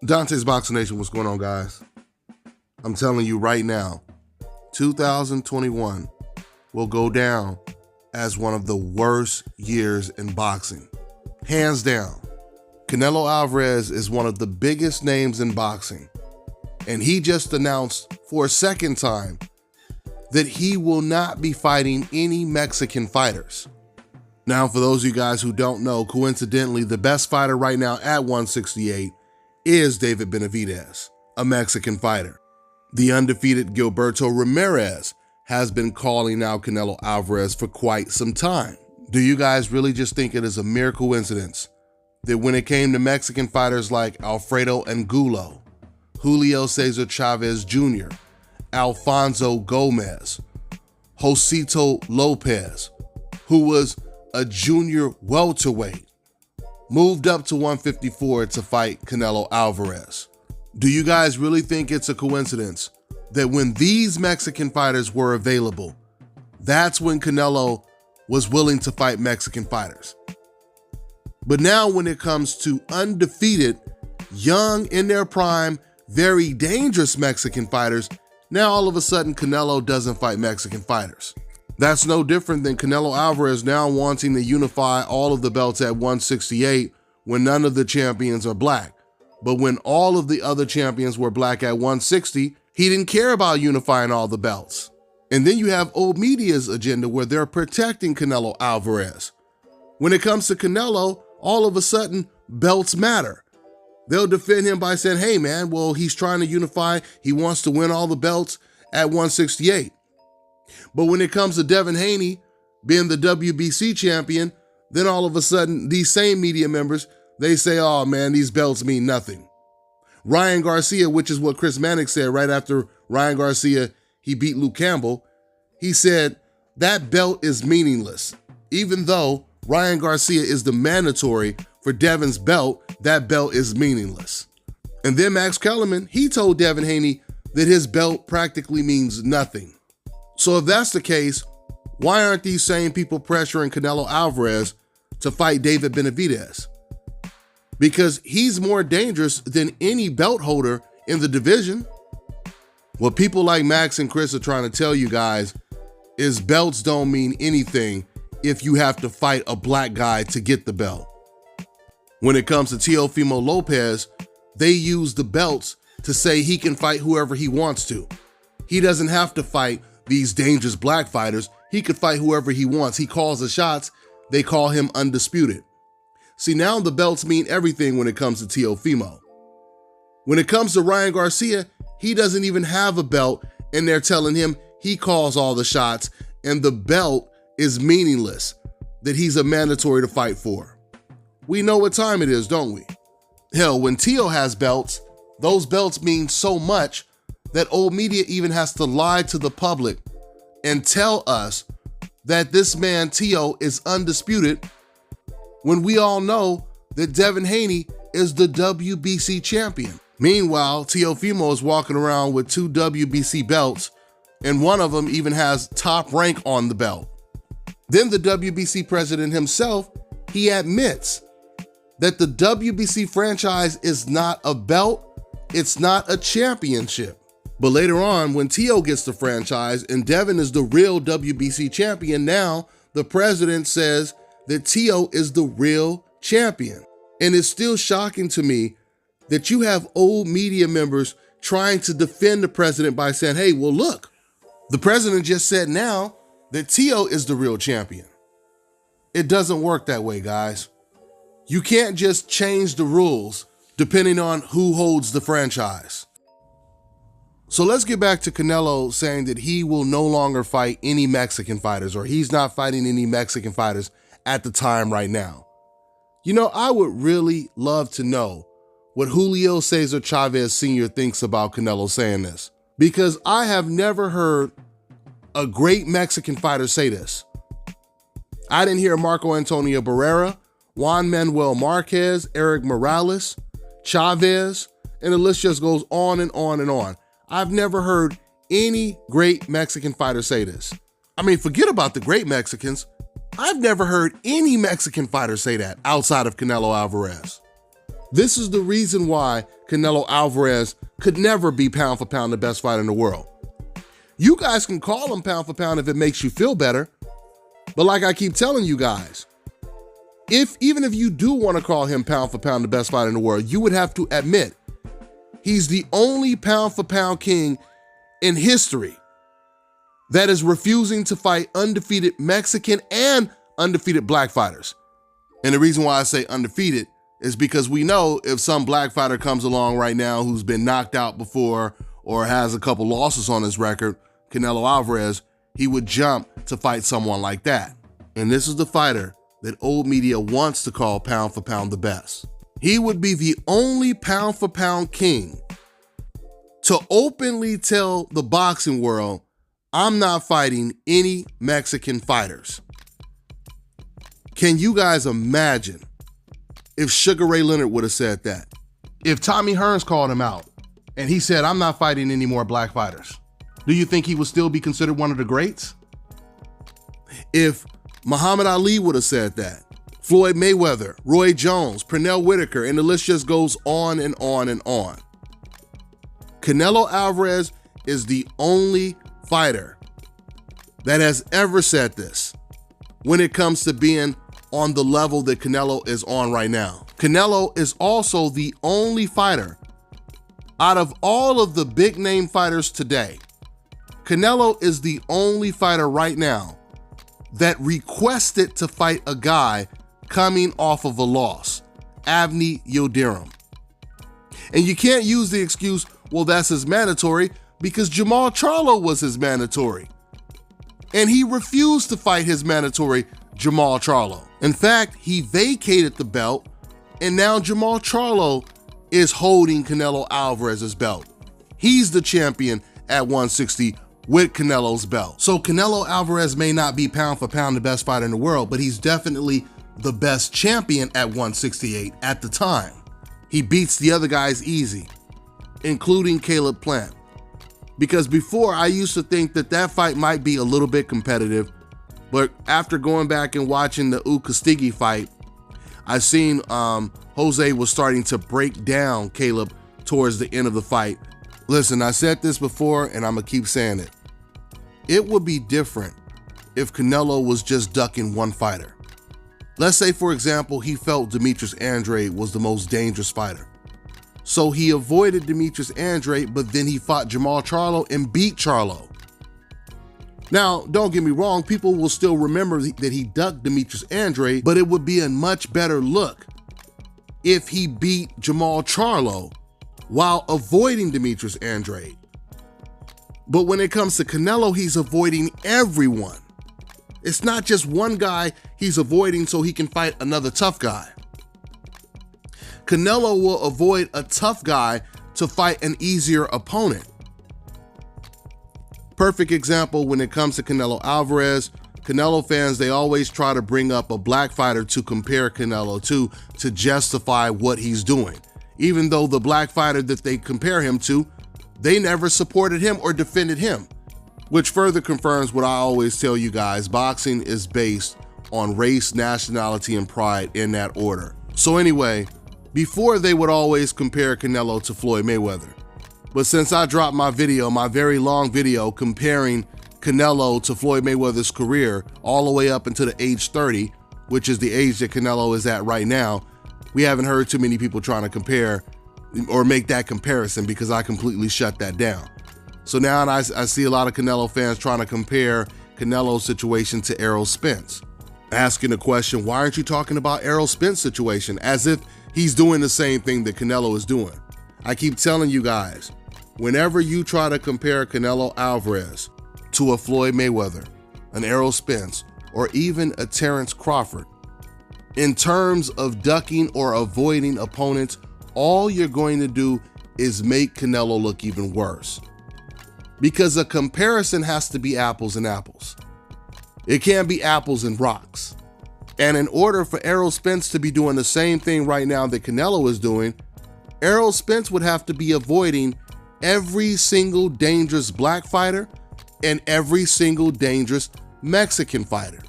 Dante's Boxing Nation, what's going on, guys? I'm telling you right now, 2021 will go down as one of the worst years in boxing. Hands down. Canelo Alvarez is one of the biggest names in boxing, and he just announced for a second time that he will not be fighting any Mexican fighters. Now, for those of you guys who don't know, coincidentally, the best fighter right now at 168 is David Benavidez, a Mexican fighter. The undefeated Gilberto Ramirez has been calling out Canelo Alvarez for quite some time. Do you guys really just think it is a mere coincidence that when it came to Mexican fighters like Alfredo Angulo, Julio Cesar Chavez Jr., Alfonso Gomez, Josito Lopez, who was a junior welterweight, moved up to 154 to fight Canelo Alvarez? Do you guys really think it's a coincidence that when these Mexican fighters were available, that's when Canelo was willing to fight Mexican fighters? But now when it comes to undefeated, young, in their prime, very dangerous Mexican fighters, now all of a sudden Canelo doesn't fight Mexican fighters. That's no different than Canelo Alvarez now wanting to unify all of the belts at 168 when none of the champions are black. But when all of the other champions were black at 160, he didn't care about unifying all the belts. And then you have old media's agenda where they're protecting Canelo Alvarez. When it comes to Canelo, all of a sudden, belts matter. They'll defend him by saying, hey man, well, he's trying to unify. He wants to win all the belts at 168. But when it comes to Devin Haney being the WBC champion, then all of a sudden, these same media members, they say, oh man, these belts mean nothing. Ryan Garcia, which is what Chris Mannix said right after Ryan Garcia, he beat Luke Campbell, he said that belt is meaningless. Even though Ryan Garcia is the mandatory for Devin's belt, that belt is meaningless. And then Max Kellerman, he told Devin Haney that his belt practically means nothing. So if that's the case, why aren't these same people pressuring Canelo Alvarez to fight David Benavidez? Because he's more dangerous than any belt holder in the division. What people like Max and Chris are trying to tell you guys is belts don't mean anything if you have to fight a black guy to get the belt. When it comes to Teofimo Lopez, they use the belts to say he can fight whoever he wants to. He doesn't have to fight these dangerous black fighters. He could fight whoever he wants. He calls the shots. They call him undisputed. See, now the belts mean everything when it comes to Teofimo. When it comes to Ryan Garcia, he doesn't even have a belt, and they're telling him he calls all the shots, and the belt is meaningless, that he's a mandatory to fight for. We know what time it is, don't we? Hell, when Teo has belts, those belts mean so much that old media even has to lie to the public and tell us that this man Teo is undisputed when we all know that Devin Haney is the WBC champion. Meanwhile, Teofimo is walking around with 2 WBC belts, and one of them even has top rank on the belt. Then the WBC president himself, he admits that the WBC franchise is not a belt, it's not a championship. But later on, when Teo gets the franchise and Devin is the real WBC champion, now the president says that Teo is the real champion. And it's still shocking to me that you have old media members trying to defend the president by saying, hey, well, look, the president just said now that Teo is the real champion. It doesn't work that way, guys. You can't just change the rules depending on who holds the franchise. So let's get back to Canelo saying that he will no longer fight any Mexican fighters, or he's not fighting any Mexican fighters at the time right now. You know, I would really love to know what Julio Cesar Chavez Sr. thinks about Canelo saying this, because I have never heard a great Mexican fighter say this. I didn't hear Marco Antonio Barrera, Juan Manuel Marquez, Eric Morales, Chavez, and the list just goes on and on and on. I've never heard any great Mexican fighter say this. I mean, forget about the great Mexicans. I've never heard any Mexican fighter say that outside of Canelo Alvarez. This is the reason why Canelo Alvarez could never be pound for pound the best fighter in the world. You guys can call him pound for pound if it makes you feel better. But like I keep telling you guys, even if you do want to call him pound for pound the best fighter in the world, you would have to admit he's the only pound for pound king in history that is refusing to fight undefeated Mexican and undefeated black fighters. And the reason why I say undefeated is because we know if some black fighter comes along right now who's been knocked out before or has a couple losses on his record, Canelo Alvarez, he would jump to fight someone like that. And this is the fighter that old media wants to call pound for pound the best. He would be the only pound for pound king to openly tell the boxing world, I'm not fighting any Mexican fighters. Can you guys imagine if Sugar Ray Leonard would have said that? If Tommy Hearns called him out and he said, I'm not fighting any more black fighters, do you think he would still be considered one of the greats? If Muhammad Ali would have said that, Floyd Mayweather, Roy Jones, Pernell Whitaker, and the list just goes on and on and on. Canelo Alvarez is the only fighter that has ever said this when it comes to being on the level that Canelo is on right now. Canelo is also the only fighter out of all of the big name fighters today. Canelo is the only fighter right now that requested to fight a guy coming off of a loss, Avni Yildirim. And you can't use the excuse, well, that's his mandatory, because Jamal Charlo was his mandatory. And he refused to fight his mandatory, Jamal Charlo. In fact, he vacated the belt, and now Jamal Charlo is holding Canelo Alvarez's belt. He's the champion at 160 with Canelo's belt. So Canelo Alvarez may not be pound for pound the best fighter in the world, but he's definitely the best champion at 168 at the time. He beats the other guys easy, including Caleb Plant. Because before, I used to think that that fight might be a little bit competitive, but after going back and watching the Ukastigi fight, I seen Jose was starting to break down Caleb towards the end of the fight. Listen, I said this before and I'm gonna keep saying it. It would be different if Canelo was just ducking one fighter. Let's say, for example, he felt Demetrius Andrade was the most dangerous fighter. So he avoided Demetrius Andrade, but then he fought Jamal Charlo and beat Charlo. Now, don't get me wrong, people will still remember that he ducked Demetrius Andrade, but it would be a much better look if he beat Jamal Charlo while avoiding Demetrius Andrade. But when it comes to Canelo, he's avoiding everyone. It's not just one guy he's avoiding so he can fight another tough guy. Canelo will avoid a tough guy to fight an easier opponent. Perfect example when it comes to Canelo Alvarez. Canelo fans, they always try to bring up a black fighter to compare Canelo to justify what he's doing. Even though the black fighter that they compare him to, they never supported him or defended him. Which further confirms what I always tell you guys, boxing is based on race, nationality, and pride in that order. So anyway, before they would always compare Canelo to Floyd Mayweather. But since I dropped my video, my very long video comparing Canelo to Floyd Mayweather's career all the way up until the age 30, which is the age that Canelo is at right now, we haven't heard too many people trying to compare or make that comparison because I completely shut that down. So now I see a lot of Canelo fans trying to compare Canelo's situation to Errol Spence. Asking the question, why aren't you talking about Errol Spence's situation? As if he's doing the same thing that Canelo is doing. I keep telling you guys, whenever you try to compare Canelo Alvarez to a Floyd Mayweather, an Errol Spence, or even a Terrence Crawford, in terms of ducking or avoiding opponents, all you're going to do is make Canelo look even worse. Because a comparison has to be apples and apples. It can't be apples and rocks. And in order for Errol Spence to be doing the same thing right now that Canelo is doing, Errol Spence would have to be avoiding every single dangerous black fighter and every single dangerous Mexican fighter.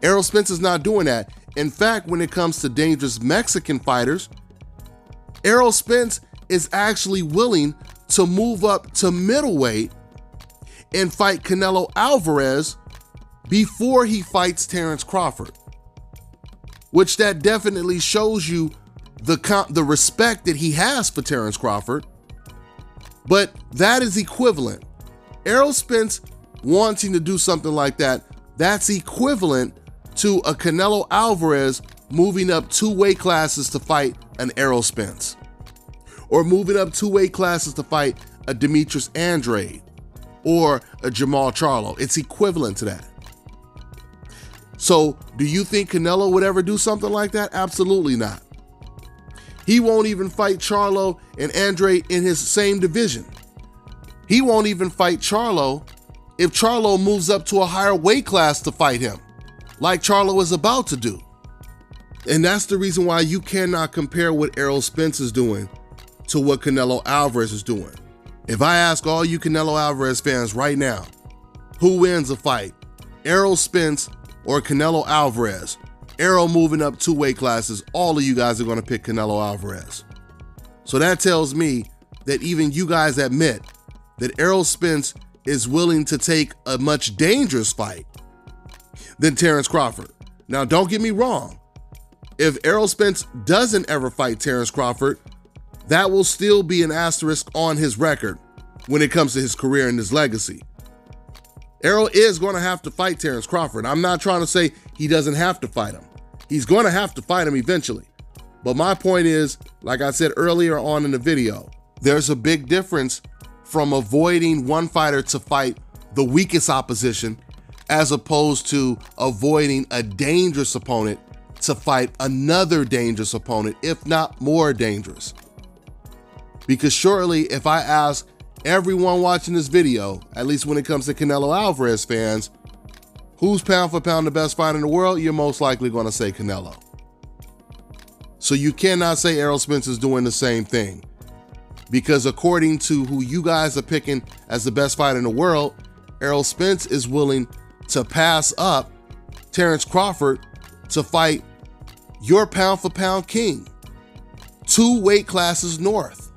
Errol Spence is not doing that. In fact, when it comes to dangerous Mexican fighters, Errol Spence is actually willing to move up to middleweight and fight Canelo Alvarez before he fights Terrence Crawford, which that definitely shows you the respect that he has for Terrence Crawford. But that is equivalent. Errol Spence wanting to do something like that, that's equivalent to a Canelo Alvarez moving up 2 weight classes to fight an Errol Spence, or moving up 2 weight classes to fight a Demetrius Andrade or a Jamal Charlo. It's equivalent to that. So do you think Canelo would ever do something like that? Absolutely not. He won't even fight Charlo and Andrade in his same division. He won't even fight Charlo if Charlo moves up to a higher weight class to fight him, like Charlo is about to do. And that's the reason why you cannot compare what Errol Spence is doing to what Canelo Alvarez is doing. If I ask all you Canelo Alvarez fans right now, who wins a fight, Errol Spence or Canelo Alvarez? Errol moving up 2 weight classes, all of you guys are going to pick Canelo Alvarez. So that tells me that even you guys admit that Errol Spence is willing to take a much dangerous fight than Terrence Crawford. Now, don't get me wrong. If Errol Spence doesn't ever fight Terrence Crawford, that will still be an asterisk on his record when it comes to his career and his legacy. Errol is going to have to fight Terrence Crawford. I'm not trying to say he doesn't have to fight him. He's going to have to fight him eventually. But my point is, like I said earlier on in the video, there's a big difference from avoiding one fighter to fight the weakest opposition as opposed to avoiding a dangerous opponent to fight another dangerous opponent, if not more dangerous. Because surely if I ask everyone watching this video, at least when it comes to Canelo Alvarez fans, who's pound for pound the best fighter in the world, you're most likely going to say Canelo. So you cannot say Errol Spence is doing the same thing, because according to who you guys are picking as the best fighter in the world, Errol Spence is willing to pass up Terrence Crawford to fight your pound for pound king, 2 weight classes north.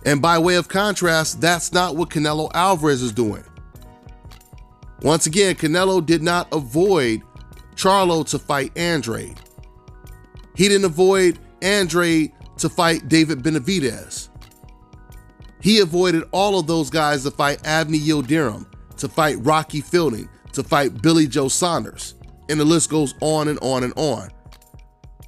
And by way of contrast, that's not what Canelo Alvarez is doing. Once again, Canelo did not avoid Charlo to fight Andrade. He didn't avoid Andrade to fight David Benavidez. He avoided all of those guys to fight Avni Yildirim, to fight Rocky Fielding, to fight Billy Joe Saunders. And the list goes on and on and on.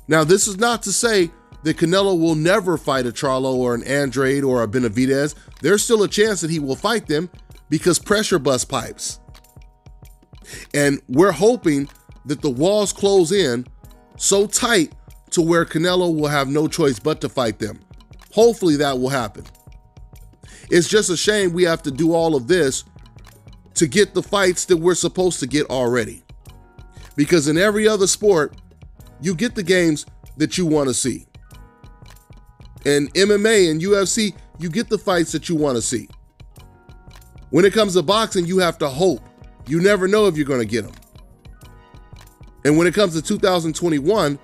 Now, this is not to say that Canelo will never fight a Charlo or an Andrade or a Benavidez. There's still a chance that he will fight them because pressure bust pipes. And we're hoping that the walls close in so tight to where Canelo will have no choice but to fight them. Hopefully that will happen. It's just a shame we have to do all of this to get the fights that we're supposed to get already. Because in every other sport, you get the games that you want to see. In MMA and UFC, you get the fights that you want to see. When it comes to boxing, you have to hope. You never know if you're going to get them. And when it comes to 2021,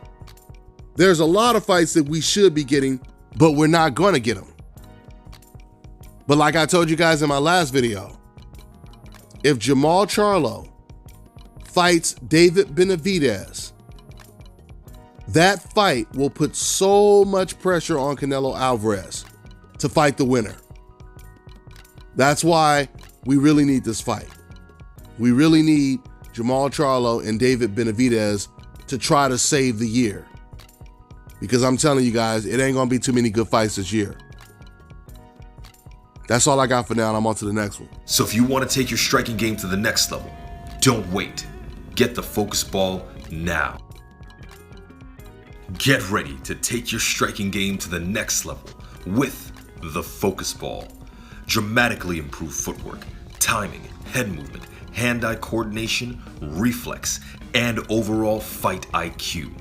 there's a lot of fights that we should be getting, but we're not going to get them. But like I told you guys in my last video, if Jamal Charlo fights David Benavidez, that fight will put so much pressure on Canelo Alvarez to fight the winner. That's why we really need this fight. We really need Jamal Charlo and David Benavidez to try to save the year. Because I'm telling you guys, it ain't gonna be too many good fights this year. That's all I got for now, and I'm on to the next one. So if you want to take your striking game to the next level, don't wait. Get the focus ball now. Get ready to take your striking game to the next level with the focus ball. Dramatically improve footwork, timing, head movement, hand-eye coordination, reflex, and overall fight IQ.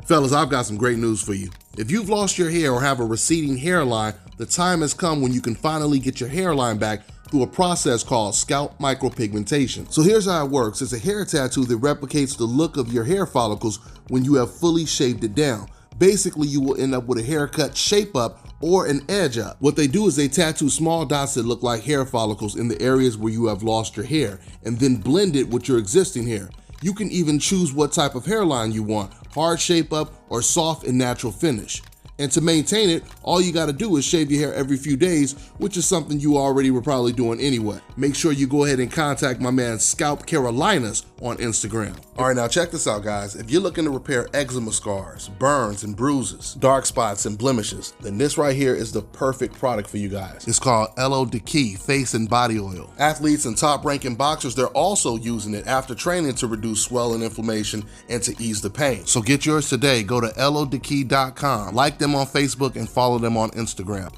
Fellas, I've got some great news for you. If you've lost your hair or have a receding hairline, the time has come when you can finally get your hairline back through a process called scalp micropigmentation. So here's how it works. It's a hair tattoo that replicates the look of your hair follicles when you have fully shaved it down. Basically, you will end up with a haircut shape up or an edge up. What they do is they tattoo small dots that look like hair follicles in the areas where you have lost your hair and then blend it with your existing hair. You can even choose what type of hairline you want, hard shape up or soft and natural finish. And to maintain it, all you gotta do is shave your hair every few days, which is something you already were probably doing anyway. Make sure you go ahead and contact my man Scalp Carolinas on Instagram. All right, now check this out, guys. If you're looking to repair eczema scars, burns and bruises, dark spots and blemishes, then this right here is the perfect product for you guys. It's called Errol Face and Body Oil. Athletes and top-ranking boxers, they're also using it after training to reduce swelling, inflammation, and to ease the pain. So get yours today. Go to erroldequis.com, like them on Facebook, and follow them on Instagram.